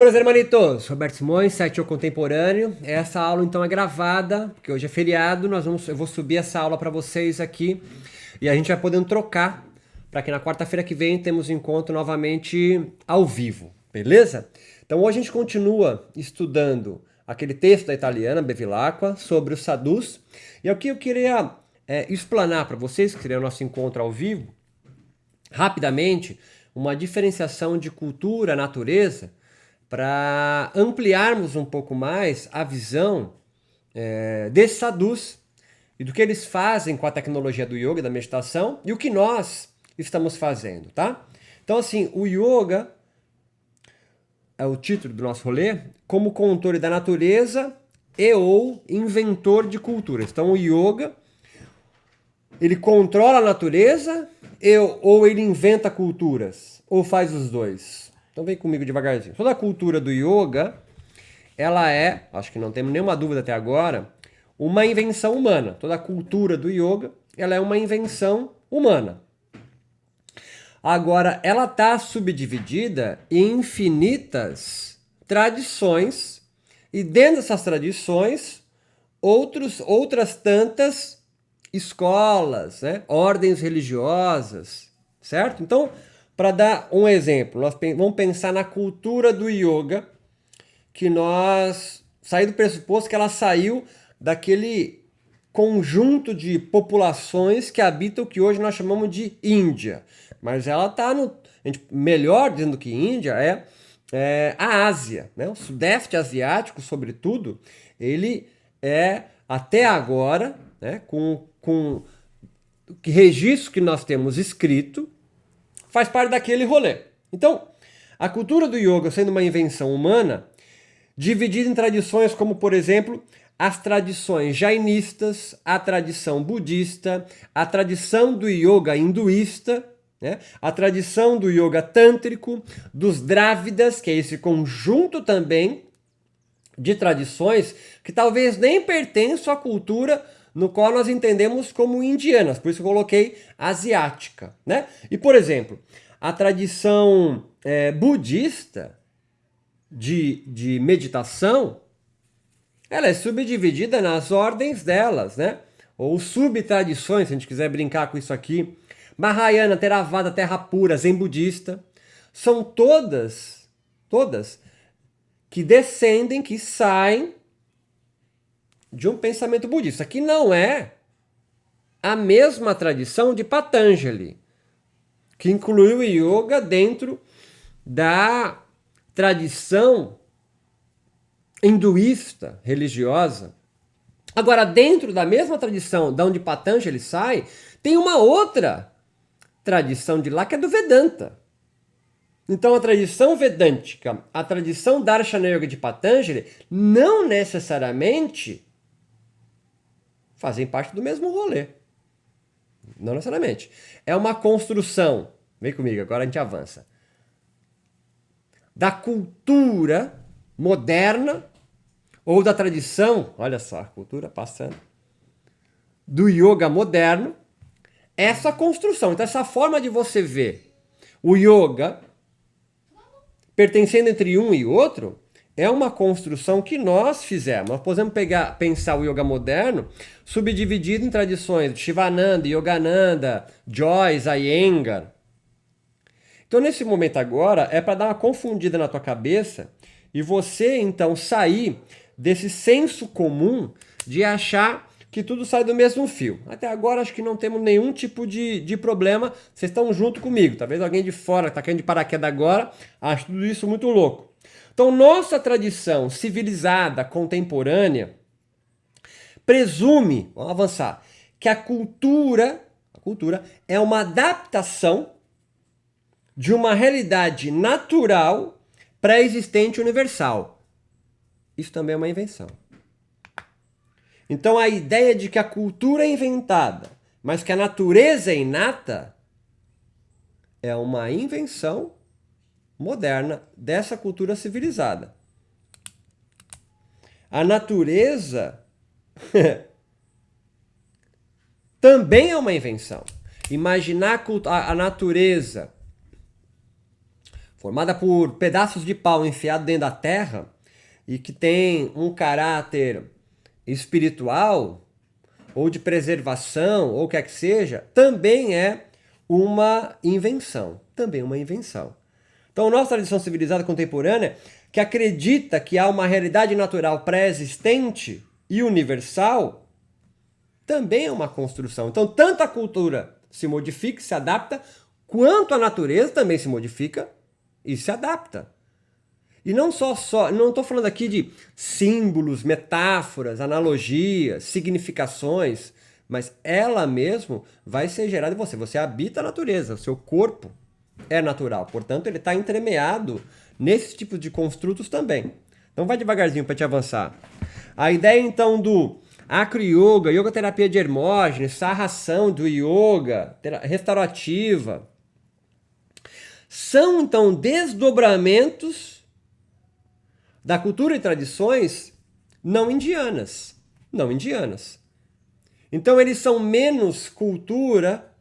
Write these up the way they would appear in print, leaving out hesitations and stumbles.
Meus hermanitos, Roberto Simões, site O Contemporâneo. Essa aula então é gravada, porque hoje é feriado. Eu vou subir essa aula para vocês aqui e a gente vai podendo trocar para que na quarta-feira que vem temos um encontro novamente ao vivo, beleza? Então hoje a gente continua estudando aquele texto da italiana Bevilacqua sobre os sadus. E aqui eu queria explanar para vocês, que seria o nosso encontro ao vivo, rapidamente, uma diferenciação de cultura, natureza, para ampliarmos um pouco mais a visão desses sadhus e do que eles fazem com a tecnologia do yoga, da meditação, e o que nós estamos fazendo, tá? Então, assim, o yoga é o título do nosso rolê, como controle da natureza e ou inventor de culturas. Então, o yoga, ele controla a natureza ou ele inventa culturas, ou faz os dois. Então vem comigo devagarzinho. Toda a cultura do yoga, ela é, acho que não temos nenhuma dúvida até agora, uma invenção humana. Toda a cultura do yoga, ela é uma invenção humana. Agora, ela está subdividida em infinitas tradições, e dentro dessas tradições, outras tantas escolas, né? Ordens religiosas, certo? Então, para dar um exemplo, nós vamos pensar na cultura do yoga, que nós saímos do pressuposto que ela saiu daquele conjunto de populações que habitam o que hoje nós chamamos de Índia. Mas ela está no. Melhor dizendo que Índia é a Ásia, né? O Sudeste Asiático, sobretudo, ele é até agora, né, com o registro que nós temos escrito, faz parte daquele rolê. Então, a cultura do yoga sendo uma invenção humana, dividida em tradições como, por exemplo, as tradições jainistas, a tradição budista, a tradição do yoga hinduísta, né? A tradição do yoga tântrico, dos drávidas, que é esse conjunto também de tradições que talvez nem pertençam à cultura no qual nós entendemos como indianas, por isso eu coloquei asiática, né? E, por exemplo, a tradição budista de meditação, ela é subdividida nas ordens delas, né? Ou subtradições, se a gente quiser brincar com isso aqui. Mahayana, Theravada, Terra Pura, Zen budista, são todas que descendem, que saem de um pensamento budista, que não é a mesma tradição de Patanjali, que incluiu o yoga dentro da tradição hinduísta religiosa. Agora, dentro da mesma tradição da onde Patanjali sai, tem uma outra tradição de lá que é do Vedanta. Então, a tradição vedântica, a tradição Darshana Yoga de Patanjali, não necessariamente fazem parte do mesmo rolê. Não necessariamente. É uma construção, vem comigo, agora a gente avança, da cultura moderna ou da tradição, olha só, a cultura passando, do yoga moderno, essa construção. Então, essa forma de você ver o yoga pertencendo entre um e outro é uma construção que nós fizemos. Nós podemos pensar o yoga moderno subdividido em tradições de Shivananda, Yogananda, Joyce, Iyengar. Então, nesse momento agora, é para dar uma confundida na tua cabeça e você, então, sair desse senso comum de achar que tudo sai do mesmo fio. Até agora, acho que não temos nenhum tipo de problema. Vocês estão junto comigo. Talvez alguém de fora, que está caindo de paraquedas agora, ache tudo isso muito louco. Então, nossa tradição civilizada, contemporânea, presume, vamos avançar, que a cultura é uma adaptação de uma realidade natural pré-existente universal. Isso também é uma invenção. Então, a ideia de que a cultura é inventada, mas que a natureza é inata, é uma invenção moderna dessa cultura civilizada. A natureza também é uma invenção. Imaginar a natureza formada por pedaços de pau enfiados dentro da terra e que tem um caráter espiritual ou de preservação ou o que é que seja, também é uma invenção. Também uma invenção. Então, a nossa tradição civilizada contemporânea, que acredita que há uma realidade natural pré-existente e universal, também é uma construção. Então, tanto a cultura se modifica, se adapta, quanto a natureza também se modifica e se adapta. E não não estou falando aqui de símbolos, metáforas, analogias, significações, mas ela mesmo vai ser gerada em você. Você habita a natureza, o seu corpo é natural, portanto ele está entremeado nesse tipo de construtos também. Então vai devagarzinho para te avançar. A ideia então do acro-yoga, yoga terapia de Hermógenes, sarração do yoga, restaurativa, são então desdobramentos da cultura e tradições não indianas. Não indianas. Então eles são menos cultura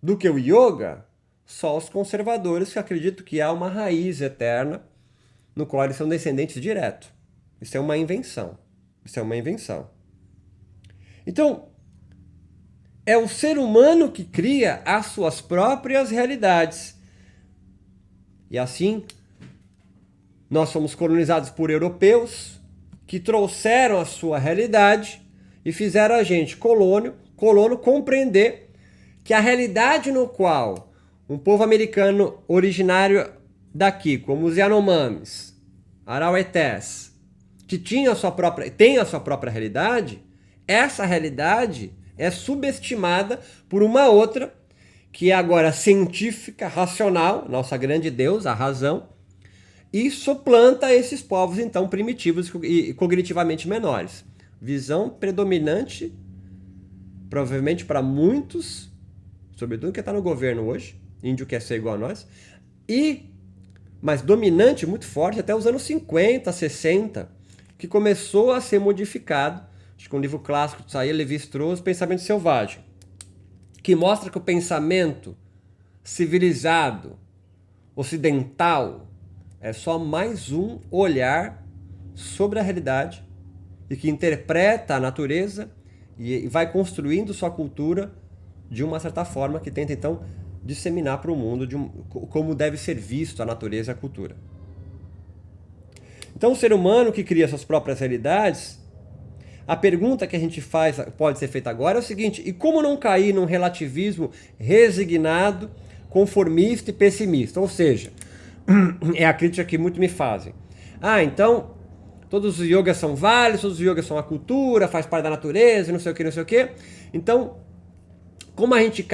do que o yoga, só os conservadores que acreditam que há uma raiz eterna no qual eles são descendentes direto. Isso é uma invenção. Isso é uma invenção. Então, é o ser humano que cria as suas próprias realidades. E assim, nós somos colonizados por europeus que trouxeram a sua realidade e fizeram a gente, colono, compreender que a realidade no qual um povo americano originário daqui, como os Yanomamis, Arauetés, que tem a sua própria realidade, essa realidade é subestimada por uma outra que é agora científica, racional, nossa grande Deus, a razão, e suplanta esses povos, então, primitivos e cognitivamente menores. Visão predominante, provavelmente para muitos, sobretudo que está no governo hoje, índio quer ser igual a nós, mas dominante, muito forte, até os anos 50, 60, que começou a ser modificado. Acho que um livro clássico disso aí, Lévi-Strauss, Pensamento Selvagem, que mostra que o pensamento civilizado, ocidental, é só mais um olhar sobre a realidade e que interpreta a natureza e vai construindo sua cultura de uma certa forma que tenta, então, disseminar para o mundo como deve ser visto a natureza e a cultura. Então, o ser humano que cria suas próprias realidades, a pergunta que a gente faz, pode ser feita agora, é o seguinte: e como não cair num relativismo resignado, conformista e pessimista? Ou seja, é a crítica que muito me fazem. Então, todos os yogas são válidos, todos os yogas são a cultura, faz parte da natureza, não sei o que, não sei o que. Então, como a gente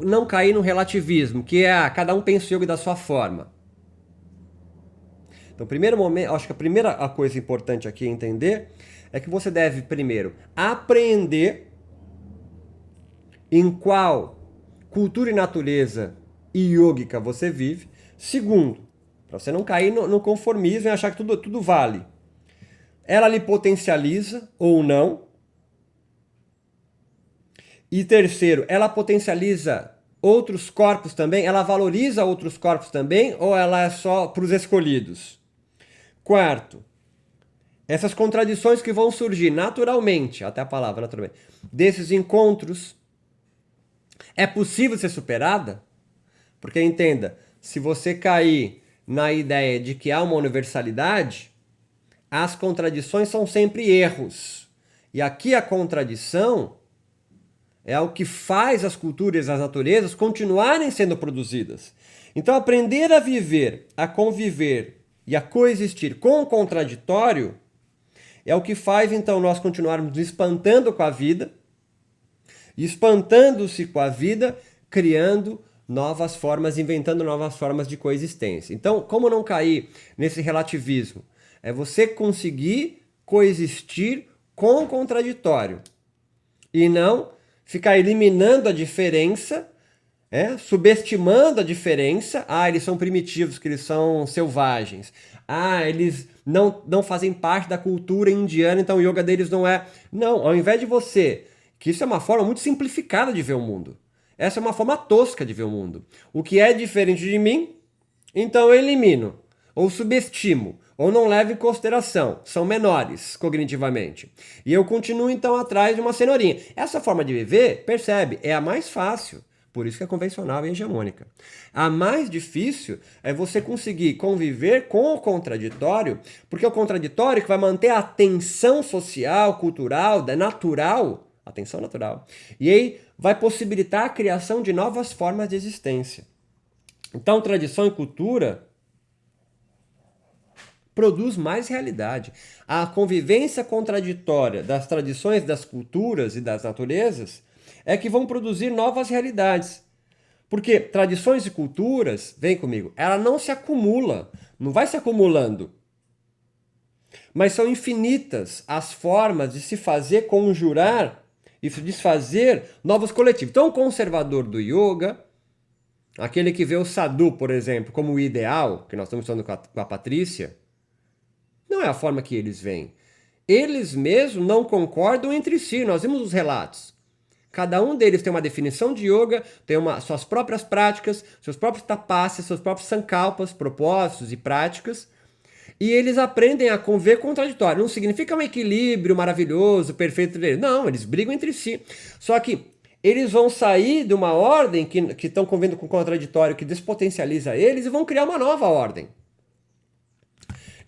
não cair no relativismo, que é cada um pensa o yoga da sua forma? Então, primeiro momento, acho que a primeira coisa importante aqui a entender é que você deve, primeiro, apreender em qual cultura e natureza yógica você vive. Segundo, para você não cair no conformismo e achar que tudo vale. Ela lhe potencializa ou não. E terceiro, ela potencializa outros corpos também? Ela valoriza outros corpos também? Ou ela é só para os escolhidos? Quarto, essas contradições que vão surgir naturalmente, até a palavra naturalmente, desses encontros, é possível ser superada? Porque entenda, se você cair na ideia de que há uma universalidade, as contradições são sempre erros. E aqui a contradição é o que faz as culturas e as naturezas continuarem sendo produzidas. Então, aprender a viver, a conviver e a coexistir com o contraditório é o que faz, então, nós continuarmos nos espantando com a vida, espantando-se com a vida, criando novas formas, inventando novas formas de coexistência. Então, como não cair nesse relativismo? É você conseguir coexistir com o contraditório e não ficar eliminando a diferença, subestimando a diferença. Eles são primitivos, que eles são selvagens. Eles não fazem parte da cultura indiana, então o yoga deles não é... Não, ao invés de você... Que isso é uma forma muito simplificada de ver o mundo. Essa é uma forma tosca de ver o mundo. O que é diferente de mim Então eu elimino, ou subestimo, ou não levo em consideração, são menores cognitivamente. E eu continuo então atrás de uma cenourinha. Essa forma de viver, percebe, é a mais fácil. Por isso que é convencional e hegemônica. A mais difícil é você conseguir conviver com o contraditório, porque é o contraditório que vai manter a tensão social, cultural, natural, a tensão natural, e aí vai possibilitar a criação de novas formas de existência. Então, tradição e cultura produz mais realidade. A convivência contraditória das tradições, das culturas e das naturezas é que vão produzir novas realidades. Porque tradições e culturas, vem comigo, ela não se acumula, não vai se acumulando. Mas são infinitas as formas de se fazer conjurar e se desfazer novos coletivos. Então, o conservador do yoga, aquele que vê o sadhu, por exemplo, como o ideal, que nós estamos falando com a Patrícia, não é a forma que eles veem. Eles mesmos não concordam entre si, nós vimos os relatos. Cada um deles tem uma definição de yoga, tem suas próprias práticas, seus próprios tapasas, seus próprios sankalpas, propósitos e práticas, e eles aprendem a conviver contraditório. Não significa um equilíbrio maravilhoso, perfeito deles. Não, eles brigam entre si. Só que eles vão sair de uma ordem que estão convivendo com contraditório, que despotencializa eles, e vão criar uma nova ordem.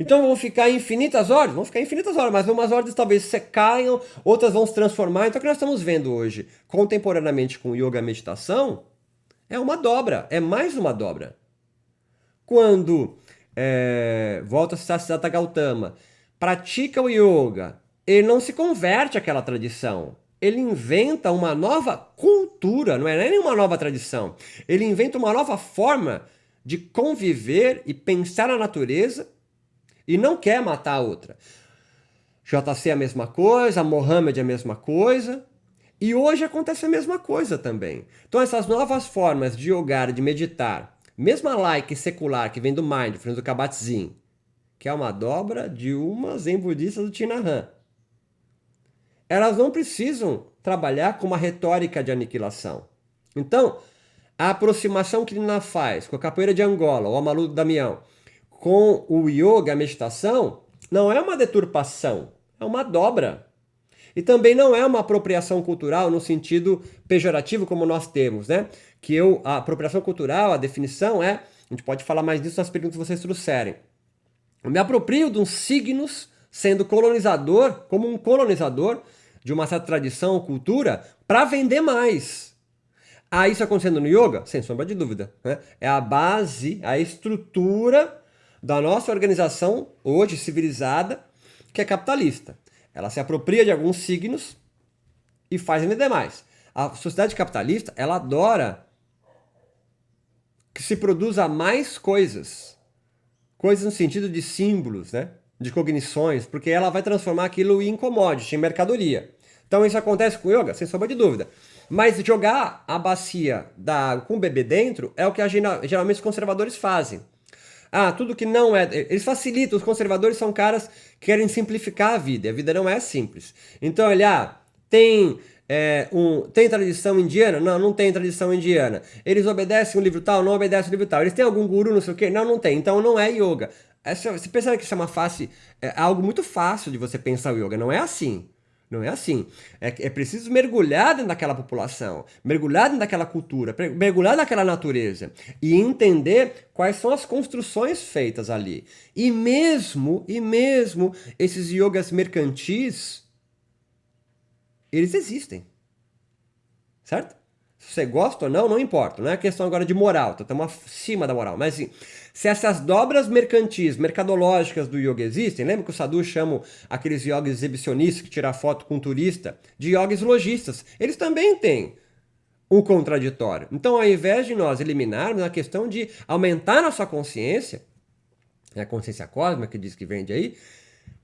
Então vão ficar infinitas ordens? Vão ficar infinitas ordens, mas umas ordens talvez se caiam, outras vão se transformar. Então o que nós estamos vendo hoje, contemporaneamente com yoga e meditação, é uma dobra, é mais uma dobra. Quando, volta a citar Siddhartha Gautama, pratica o yoga, ele não se converte àquela tradição. Ele inventa uma nova cultura, não é nem uma nova tradição. Ele inventa uma nova forma de conviver e pensar a natureza e não quer matar a outra. JC é a mesma coisa, Mohammed é a mesma coisa. E hoje acontece a mesma coisa também. Então essas novas formas de yogar, de meditar, mesmo a laica e secular que vem do Mindfulness, do Kabat-Zinn, que é uma dobra de uma zen budista do Thich-Nhat Hanh, elas não precisam trabalhar com uma retórica de aniquilação. Então, a aproximação que Nina faz com a capoeira de Angola, o Amalu do Damião, com o yoga, a meditação, não é uma deturpação, é uma dobra. E também não é uma apropriação cultural no sentido pejorativo como nós temos, né? A apropriação cultural, a definição é, a gente pode falar mais disso nas perguntas que vocês trouxerem. Eu me aproprio de uns signos sendo colonizador, como um colonizador de uma certa tradição ou cultura, para vender mais. Isso acontecendo no yoga? Sem sombra de dúvida. Né? É a base, a estrutura da nossa organização, hoje civilizada, que é capitalista. Ela se apropria de alguns signos e faz vender mais. A sociedade capitalista, ela adora que se produza mais coisas. Coisas no sentido de símbolos, né? De cognições, porque ela vai transformar aquilo em commodity, em mercadoria. Então isso acontece com o yoga, sem sombra de dúvida. Mas jogar a bacia da água com o bebê dentro é o que geralmente os conservadores fazem. Tudo que não é... Eles facilitam, os conservadores são caras que querem simplificar a vida, e a vida não é simples. Então ele, tem tradição indiana? Não, não tem tradição indiana. Eles obedecem o livro tal? Não obedecem o livro tal. Eles têm algum guru, não sei o quê? Não, não tem. Então não é yoga. Você percebe que isso é algo muito fácil de você pensar o yoga. Não é assim. Não é assim. É preciso mergulhar dentro daquela população, mergulhar dentro daquela cultura, mergulhar naquela natureza e entender quais são as construções feitas ali. E mesmo esses yogas mercantis, eles existem. Certo? Se você gosta ou não, não importa. Não é questão agora de moral, estamos acima da moral. Mas assim, se essas dobras mercantis, mercadológicas do yoga existem, lembra que o sadhu chama aqueles yogis exibicionistas que tiram foto com turista de yogis lojistas? Eles também têm um contraditório. Então, ao invés de nós eliminarmos a questão de aumentar nossa consciência, a consciência cósmica que diz que vem de aí,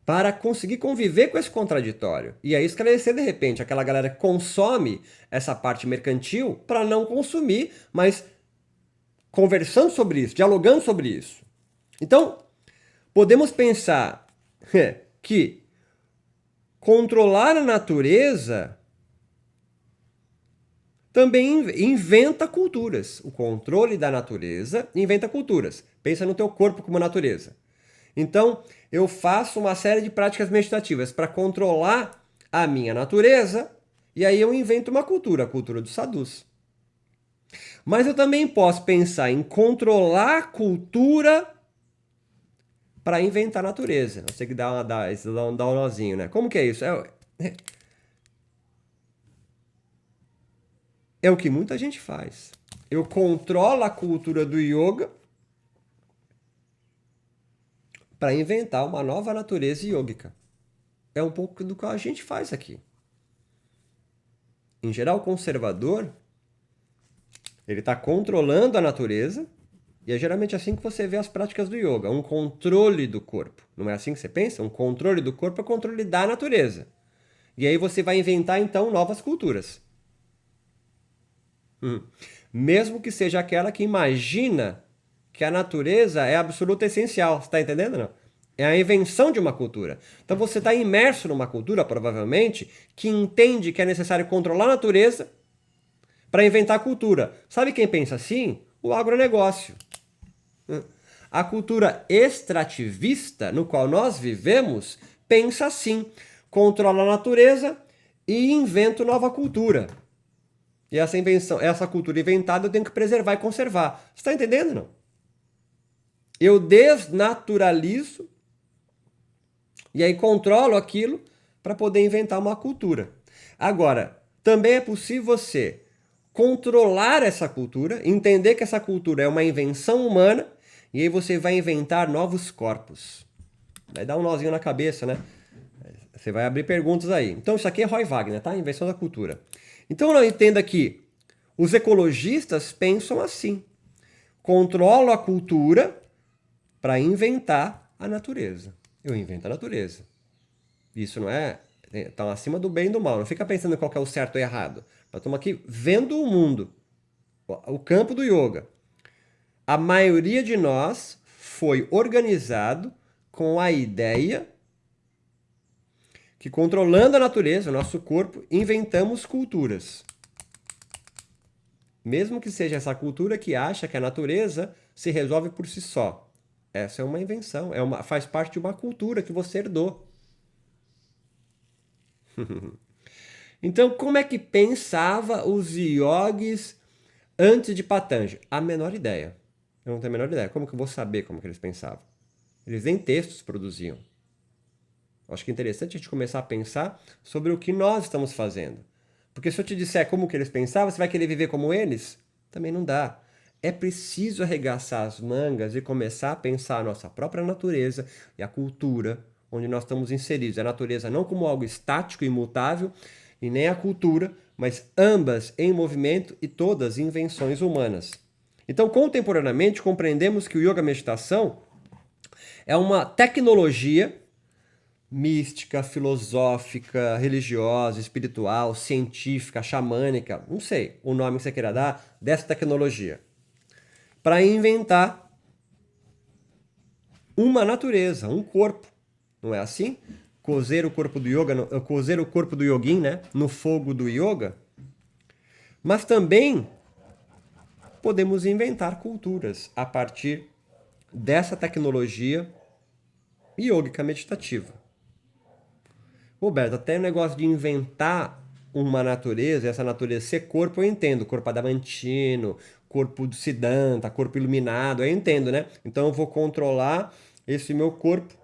para conseguir conviver com esse contraditório. E aí esclarecer, de repente, aquela galera que consome essa parte mercantil para não consumir, mas conversando sobre isso, dialogando sobre isso. Então, podemos pensar que controlar a natureza também inventa culturas. O controle da natureza inventa culturas. Pensa no teu corpo como natureza. Então, eu faço uma série de práticas meditativas para controlar a minha natureza, e aí eu invento uma cultura, a cultura dos sadhus. Mas eu também posso pensar em controlar a cultura para inventar a natureza. Você tem que dar um nozinho, né? Como que é isso? É o que muita gente faz. Eu controlo a cultura do yoga para inventar uma nova natureza yógica. É um pouco do que a gente faz aqui. Em geral, o conservador, ele está controlando a natureza, e é geralmente assim que você vê as práticas do yoga, um controle do corpo. Não é assim que você pensa? Um controle do corpo é controle da natureza. E aí você vai inventar, então, novas culturas. Mesmo que seja aquela que imagina que a natureza é absoluta e essencial. Você está entendendo, não? É a invenção de uma cultura. Então você está imerso numa cultura, provavelmente, que entende que é necessário controlar a natureza para inventar a cultura. Sabe quem pensa assim? O agronegócio. A cultura extrativista, no qual nós vivemos, pensa assim: controla a natureza e inventa nova cultura. E essa cultura inventada eu tenho que preservar e conservar. Você está entendendo, não? Eu desnaturalizo e aí controlo aquilo para poder inventar uma cultura. Agora, também é possível você controlar essa cultura, entender que essa cultura é uma invenção humana, e aí você vai inventar novos corpos. Vai dar um nozinho na cabeça, né? Você vai abrir perguntas aí. Então isso aqui é Roy Wagner, tá? Invenção da cultura. Então não entenda que os ecologistas pensam assim. Controlo a cultura para inventar a natureza. Eu invento a natureza. Isso não é... Está acima do bem e do mal. Não fica pensando qual que é o certo ou errado. Nós estamos aqui vendo o mundo. O campo do yoga. A maioria de nós foi organizado com a ideia que, controlando a natureza, o nosso corpo, inventamos culturas. Mesmo que seja essa cultura que acha que a natureza se resolve por si só. Essa é uma invenção, faz parte de uma cultura que você herdou. Então, como é que pensava os yogis antes de Patanjali? A menor ideia. Eu não tenho a menor ideia. Como que eu vou saber como que eles pensavam? Eles nem textos produziam. Acho que é interessante a gente começar a pensar sobre o que nós estamos fazendo. Porque se eu te disser como que eles pensavam, você vai querer viver como eles? Também não dá. É preciso arregaçar as mangas e começar a pensar a nossa própria natureza e a cultura onde nós estamos inseridos. A natureza não como algo estático e imutável, e nem a cultura, mas ambas em movimento e todas invenções humanas. Então, contemporaneamente, compreendemos que o yoga meditação é uma tecnologia mística, filosófica, religiosa, espiritual, científica, xamânica, não sei o nome que você queira dar, dessa tecnologia, para inventar uma natureza, um corpo. Não é assim? Cozer o corpo do yoga, cozer o corpo do yogin, né, no fogo do yoga. Mas também podemos inventar culturas a partir dessa tecnologia yógica meditativa. Roberto, até o negócio de inventar uma natureza, essa natureza ser corpo, eu entendo. Corpo adamantino, corpo do Siddhanta, corpo iluminado, eu entendo, né? Então eu vou controlar esse meu corpo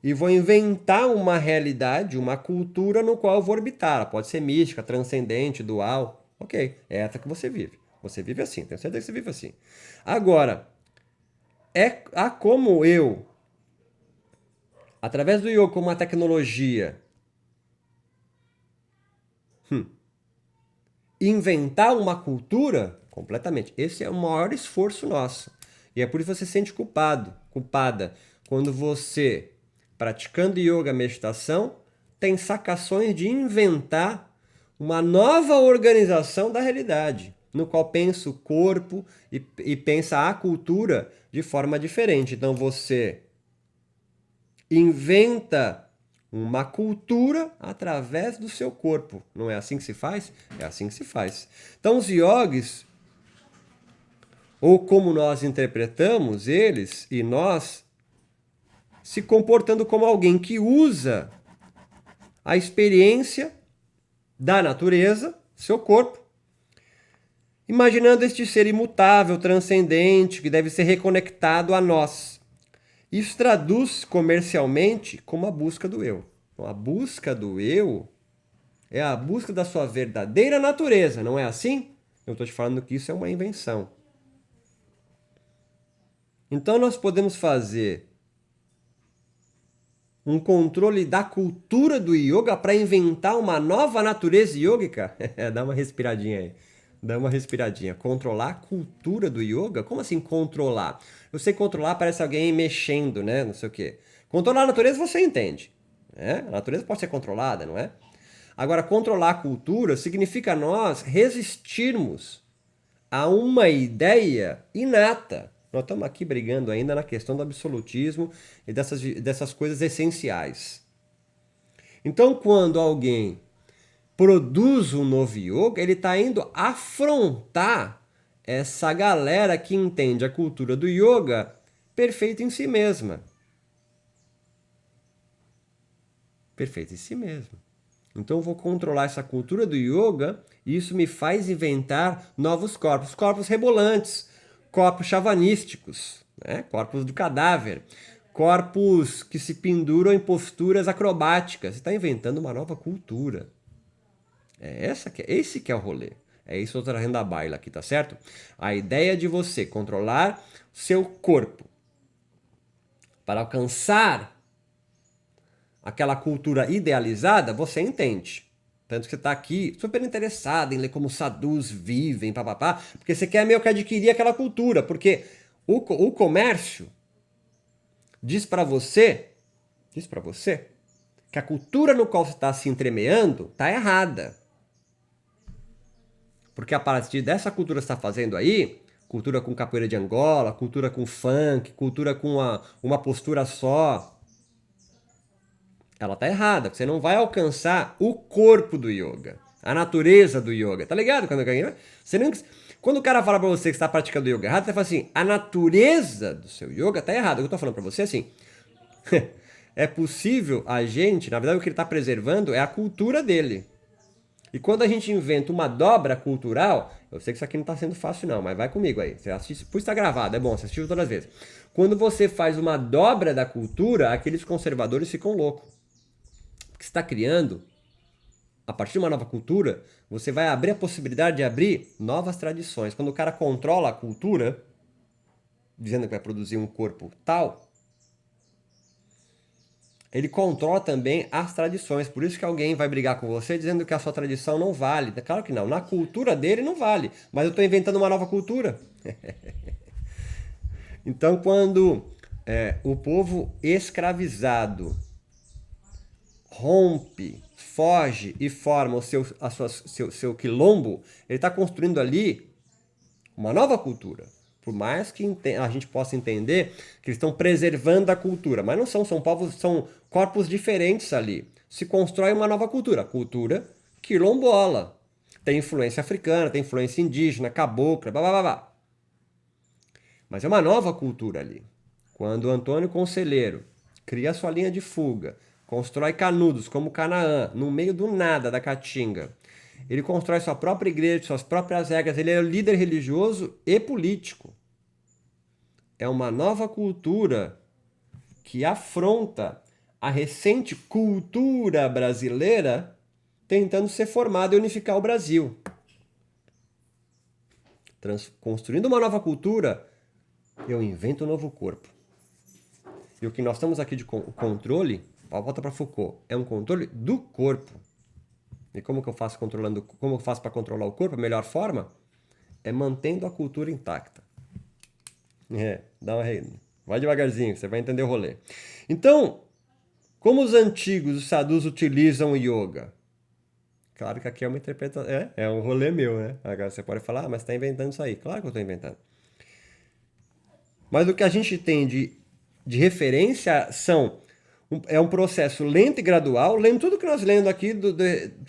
e vou inventar uma realidade, uma cultura no qual eu vou orbitar. Ela pode ser mística, transcendente, dual. Ok, é essa que você vive. Você vive assim, tenho certeza que você vive assim. Agora, como eu, através do yoga como uma tecnologia, inventar uma cultura, completamente. Esse é o maior esforço nosso. E é por isso que você se sente culpada, quando você, praticando yoga, meditação, tem sacações de inventar uma nova organização da realidade, no qual pensa o corpo e pensa a cultura de forma diferente. Então você inventa uma cultura através do seu corpo. Não é assim que se faz? É assim que se faz. Então, os yogis, ou como nós interpretamos eles e nós, se comportando como alguém que usa a experiência da natureza, seu corpo, imaginando este ser imutável, transcendente, que deve ser reconectado a nós. Isso traduz comercialmente como a busca do eu. Então, a busca do eu é a busca da sua verdadeira natureza, não é assim? Eu estou te falando que isso é uma invenção. Então, nós podemos fazer um controle da cultura do yoga para inventar uma nova natureza yógica? Dá uma respiradinha aí. Dá uma respiradinha. Controlar a cultura do yoga? Como assim controlar? Eu sei que controlar parece alguém mexendo, né? Não sei o quê. Controlar a natureza você entende. Né? A natureza pode ser controlada, não é? Agora, controlar a cultura significa nós resistirmos a uma ideia inata. Nós estamos aqui brigando ainda na questão do absolutismo e dessas coisas essenciais. Então, quando alguém produz um novo yoga, ele está indo afrontar essa galera que entende a cultura do yoga perfeita em si mesma. Perfeita em si mesma. Então eu vou controlar essa cultura do yoga e isso me faz inventar novos corpos. Corpos rebolantes, corpos chavanísticos, né? Corpos do cadáver, corpos que se penduram em posturas acrobáticas. Você está inventando uma nova cultura. Esse que é o rolê. É isso que eu estou trazendo à baila aqui, tá certo? A ideia de você controlar seu corpo para alcançar aquela cultura idealizada, você entende. Tanto que você está aqui super interessado em ler como sadhus vivem, papapá, porque você quer meio que adquirir aquela cultura, porque o comércio diz para você que a cultura no qual você está se entremeando está errada. Porque a partir dessa cultura que você está fazendo aí, cultura com capoeira de Angola, cultura com funk, cultura com uma postura só, ela tá errada. Você não vai alcançar o corpo do yoga, a natureza do yoga. Tá ligado? Quando o cara fala pra você que está praticando yoga errado, você fala assim, a natureza do seu yoga tá errada. O que eu tô falando pra você é assim, é possível a gente, na verdade o que ele tá preservando é a cultura dele. E quando a gente inventa uma dobra cultural, eu sei que isso aqui não está sendo fácil não, mas vai comigo aí. Você assiste, por isso está gravado, é bom, você assistiu todas as vezes. Quando você faz uma dobra da cultura, aqueles conservadores ficam loucos. Porque você está criando, a partir de uma nova cultura, você vai abrir a possibilidade de abrir novas tradições. Quando o cara controla a cultura, dizendo que vai produzir um corpo tal, ele controla também as tradições. Por isso que alguém vai brigar com você dizendo que a sua tradição não vale. Claro que não. Na cultura dele não vale. Mas eu estou inventando uma nova cultura. Então, quando o povo escravizado rompe, foge e forma seu quilombo, ele está construindo ali uma nova cultura. Por mais que a gente possa entender que eles estão preservando a cultura, mas não são corpos diferentes ali. Se constrói uma nova cultura, cultura quilombola. Tem influência africana, tem influência indígena, cabocla, blá blá blá blá. Mas é uma nova cultura ali. Quando o Antônio Conselheiro cria sua linha de fuga, constrói Canudos como Canaã, no meio do nada da Caatinga, ele constrói sua própria igreja, suas próprias regras, ele é líder religioso e político. É uma nova cultura que afronta a recente cultura brasileira tentando ser formada e unificar o Brasil. Construindo uma nova cultura, eu invento um novo corpo. E o que nós estamos aqui de controle, volta para Foucault, é um controle do corpo. E como que eu faço para controlar o corpo? A melhor forma é mantendo a cultura intacta. Vai devagarzinho, você vai entender o rolê. Então, como os antigos, os sadhus utilizam o yoga? Claro que aqui é uma interpretação, é um rolê meu, né? Agora você pode falar, mas está inventando isso aí. Claro que eu estou inventando. Mas o que a gente tem de referência são É um processo lento e gradual, lendo tudo que nós lendo aqui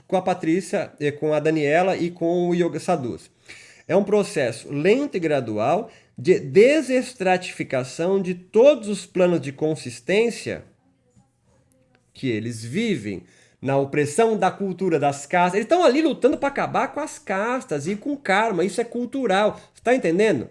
com a Patrícia, com a Daniela e com o Yoga Sadhus. É um processo lento e gradual de desestratificação de todos os planos de consistência que eles vivem na opressão da cultura das castas. Eles estão ali lutando para acabar com as castas e com karma. Isso é cultural. Você está entendendo?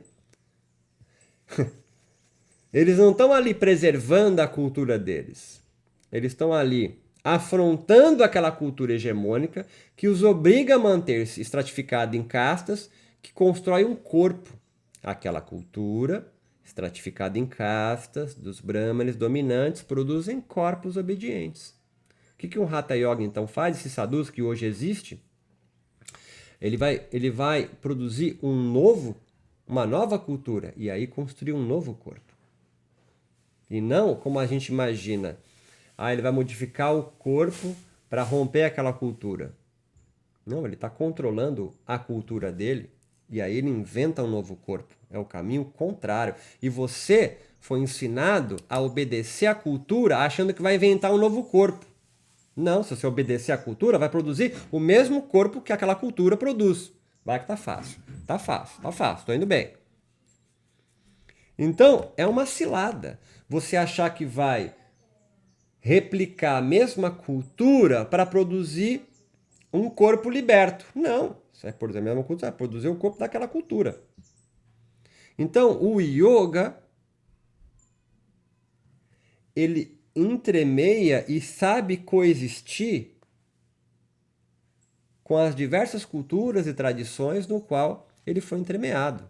Eles não estão ali preservando a cultura deles. Eles estão ali afrontando aquela cultura hegemônica que os obriga a manter-se estratificado em castas que constrói um corpo. Aquela cultura estratificada em castas dos brahmanes dominantes produzem corpos obedientes. O que um Hatha Yoga então faz? Esse sadhus que hoje existe, ele vai produzir uma nova cultura e aí construir um novo corpo. E não como a gente imagina. Ele vai modificar o corpo para romper aquela cultura. Não, ele está controlando a cultura dele e aí ele inventa um novo corpo. É o caminho contrário. E você foi ensinado a obedecer à cultura achando que vai inventar um novo corpo. Não, se você obedecer à cultura, vai produzir o mesmo corpo que aquela cultura produz. Vai que tá fácil. Tá fácil, tô indo bem. Então, é uma cilada você achar que vai replicar a mesma cultura para produzir um corpo liberto. Não, você vai produzir a mesma cultura, vai produzir o corpo daquela cultura. Então, o yoga, ele entremeia e sabe coexistir com as diversas culturas e tradições no qual ele foi entremeado.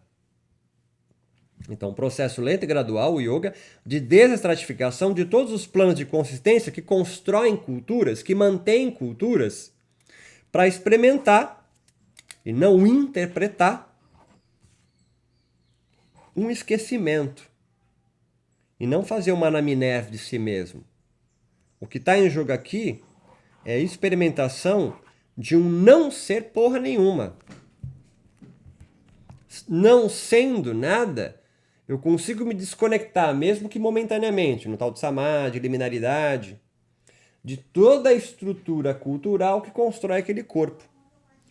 Então, um processo lento e gradual, o yoga, de desestratificação de todos os planos de consistência que constroem culturas, que mantêm culturas, para experimentar e não interpretar um esquecimento e não fazer uma anamnese de si mesmo. O que está em jogo aqui é a experimentação de um não ser porra nenhuma. Não sendo nada, eu consigo me desconectar, mesmo que momentaneamente, no tal de samadhi, liminaridade, de toda a estrutura cultural que constrói aquele corpo.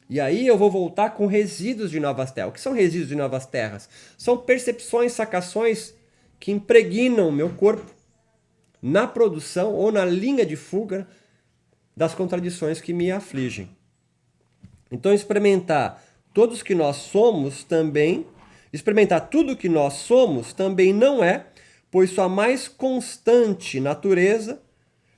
E aí eu vou voltar com resíduos de novas terras. O que são resíduos de novas terras? São percepções, sacações que impregnam o meu corpo na produção ou na linha de fuga das contradições que me afligem. Então, experimentar todos que nós somos também, experimentar tudo que nós somos também não é, pois sua mais constante natureza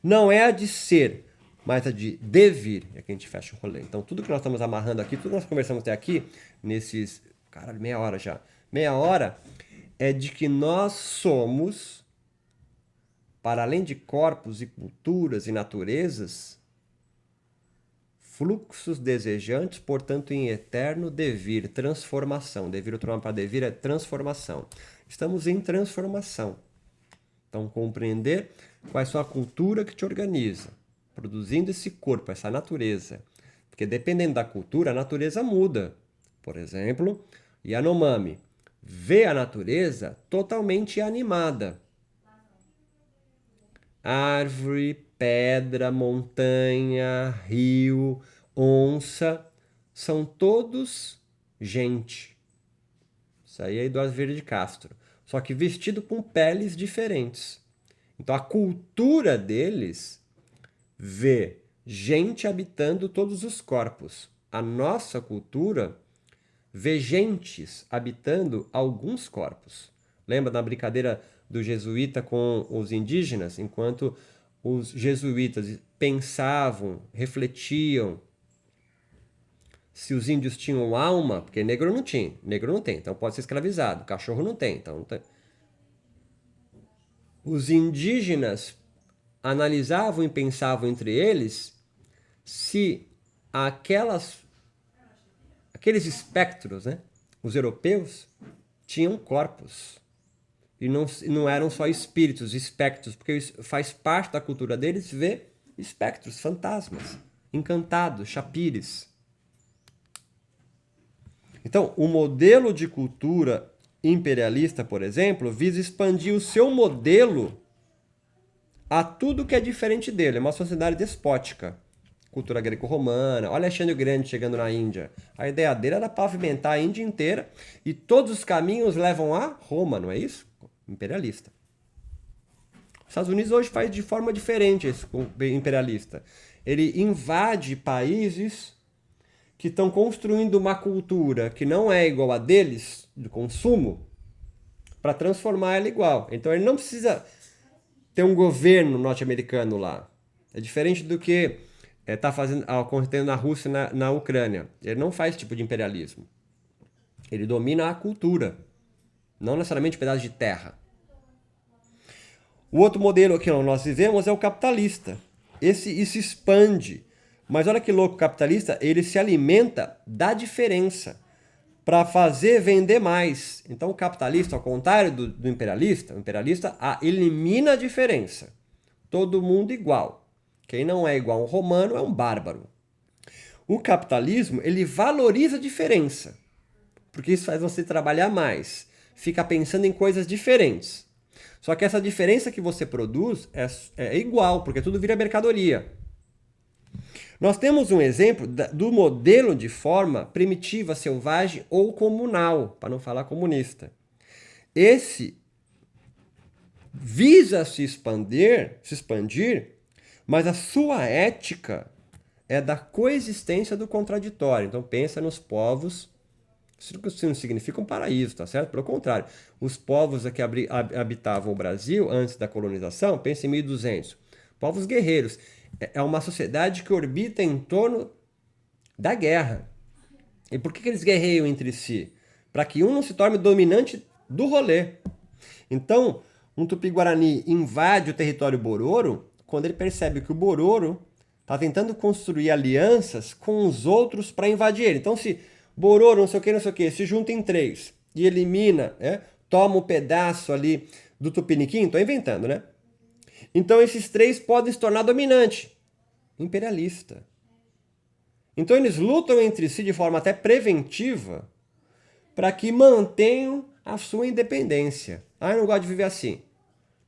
não é a de ser, mas a de devir. É que a gente fecha o rolê. Então, tudo que nós estamos amarrando aqui, tudo que nós conversamos até aqui, nesses... Caralho, meia hora já. Meia hora é de que nós somos, para além de corpos e culturas e naturezas, fluxos desejantes, portanto, em eterno devir, transformação. Devir, outro nome para devir é transformação. Estamos em transformação. Então, compreender qual é a sua cultura que te organiza, produzindo esse corpo, essa natureza. Porque dependendo da cultura, a natureza muda. Por exemplo, Yanomami vê a natureza totalmente animada. Árvore, pedra, montanha, rio, onça, são todos gente. Isso aí é Eduardo Vieira de Castro. Só que vestido com peles diferentes. Então a cultura deles vê gente habitando todos os corpos. A nossa cultura vê gentes habitando alguns corpos. Lembra da brincadeira do jesuíta com os indígenas? Enquanto os jesuítas pensavam, refletiam se os índios tinham alma, porque negro não tinha, negro não tem, então pode ser escravizado, cachorro não tem, então não tem. Os indígenas analisavam e pensavam entre eles se aqueles espectros, né, os europeus, tinham corpos. E não eram só espíritos, espectros, porque faz parte da cultura deles ver espectros, fantasmas, encantados, chapires. Então, o modelo de cultura imperialista, por exemplo, visa expandir o seu modelo a tudo que é diferente dele. É uma sociedade despótica. Cultura greco-romana. Olha Alexandre o Grande chegando na Índia. A ideia dele era pavimentar a Índia inteira e todos os caminhos levam a Roma, não é isso? Imperialista. Os Estados Unidos hoje faz de forma diferente esse imperialista. Ele invade países que estão construindo uma cultura que não é igual a deles, do consumo, para transformar ela igual. Então ele não precisa ter um governo norte-americano lá. É diferente do que está acontecendo na Rússia e na Ucrânia. Ele não faz esse tipo de imperialismo. Ele domina a cultura, não necessariamente um pedaço de terra. O outro modelo que nós vivemos é o capitalista. Esse se expande. Mas olha que louco, o capitalista, ele se alimenta da diferença para fazer vender mais. Então o capitalista, ao contrário do imperialista, o imperialista elimina a diferença. Todo mundo igual. Quem não é igual a um romano é um bárbaro. O capitalismo, ele valoriza a diferença. Porque isso faz você trabalhar mais. Fica pensando em coisas diferentes. Só que essa diferença que você produz é igual, porque tudo vira mercadoria. Nós temos um exemplo do modelo de forma primitiva, selvagem ou comunal, para não falar comunista. Esse visa se expandir, mas a sua ética é da coexistência do contraditório. Então pensa nos povos. Isso não significa um paraíso, tá certo? Pelo contrário, os povos que habitavam o Brasil antes da colonização, pensa em 1200, povos guerreiros. É uma sociedade que orbita em torno da guerra. E por que eles guerreiam entre si? Para que um não se torne dominante do rolê. Então, um Tupi-Guarani invade o território Bororo quando ele percebe que o Bororo está tentando construir alianças com os outros para invadir ele. Então, se Bororo, não sei o que, se junta em 3 e elimina, toma um pedaço ali do Tupiniquim, estou inventando, né? Então esses 3 podem se tornar dominante, imperialista. Então eles lutam entre si de forma até preventiva para que mantenham a sua independência. Eu não gosto de viver assim.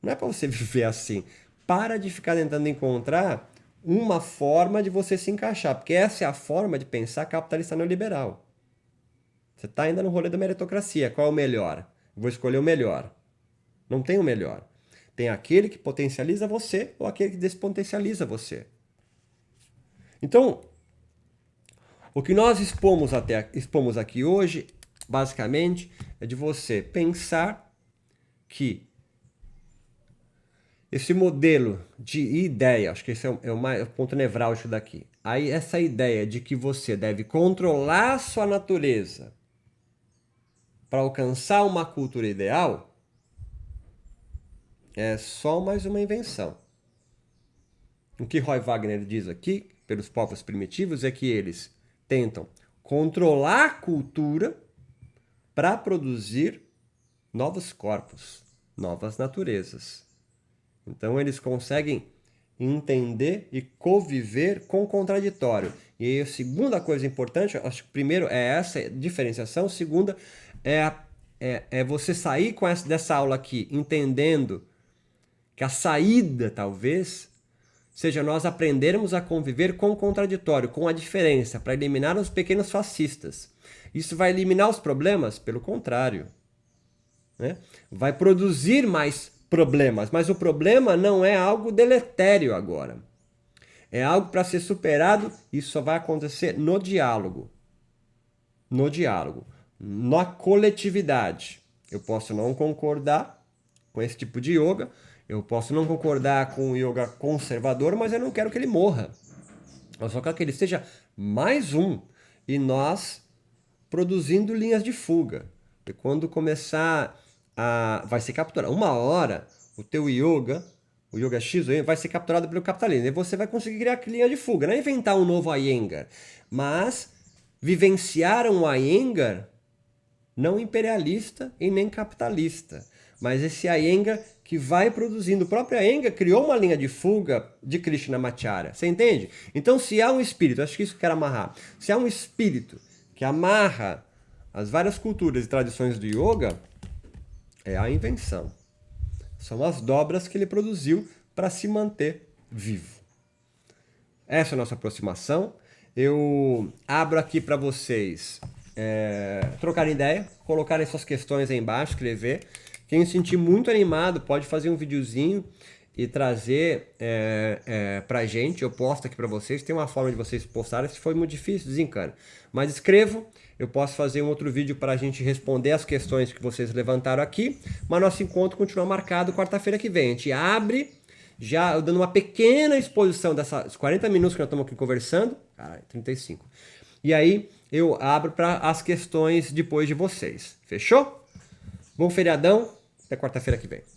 Não é para você viver assim. Para de ficar tentando encontrar uma forma de você se encaixar, porque essa é a forma de pensar capitalista neoliberal. Você está ainda no rolê da meritocracia. Qual é o melhor? Vou escolher o melhor. Não tem o melhor. Tem aquele que potencializa você ou aquele que despotencializa você. Então, o que nós expomos aqui hoje, basicamente, é de você pensar que esse modelo de ideia, acho que esse é o ponto nevrálgico daqui. Aí essa ideia de que você deve controlar a sua natureza para alcançar uma cultura ideal é só mais uma invenção. O que Roy Wagner diz aqui, pelos povos primitivos, é que eles tentam controlar a cultura para produzir novos corpos, novas naturezas. Então eles conseguem entender e conviver com o contraditório. E aí a segunda coisa importante, acho que primeiro é essa diferenciação, segunda é você sair dessa aula aqui entendendo que a saída, talvez, seja nós aprendermos a conviver com o contraditório, com a diferença, para eliminar os pequenos fascistas. Isso vai eliminar os problemas? Pelo contrário. Né? Vai produzir mais problemas, mas o problema não é algo deletério agora. É algo para ser superado e isso só vai acontecer no diálogo. No diálogo. Na coletividade. Eu posso não concordar com esse tipo de yoga, eu posso não concordar com o yoga conservador, mas eu não quero que ele morra. Eu só quero que ele seja mais um. E nós produzindo linhas de fuga. E quando começar vai ser capturado. Uma hora, o teu yoga, o yoga X, vai ser capturado pelo capitalismo. E você vai conseguir criar linha de fuga. Não é inventar um novo Iyengar, mas vivenciar um Iyengar não imperialista e nem capitalista. Mas esse Iyengar que vai produzindo. O próprio Iyengar criou uma linha de fuga de Krishnamacharya. Você entende? Então, se há um espírito, acho que isso que eu quero amarrar. Se há um espírito que amarra as várias culturas e tradições do yoga, é a invenção. São as dobras que ele produziu para se manter vivo. Essa é a nossa aproximação. Eu abro aqui para vocês trocarem ideia, colocarem suas questões aí embaixo, escrever. Quem se sentir muito animado pode fazer um videozinho e trazer pra gente. Eu posto aqui para vocês. Tem uma forma de vocês postarem. Se for muito difícil, desencana. Mas escrevam. Eu posso fazer um outro vídeo para a gente responder as questões que vocês levantaram aqui. Mas nosso encontro continua marcado quarta-feira que vem. A gente abre, já dando uma pequena exposição dessas 40 minutos que nós estamos aqui conversando. Caralho, 35. E aí eu abro para as questões depois de vocês. Fechou? Bom feriadão. Até quarta-feira que vem.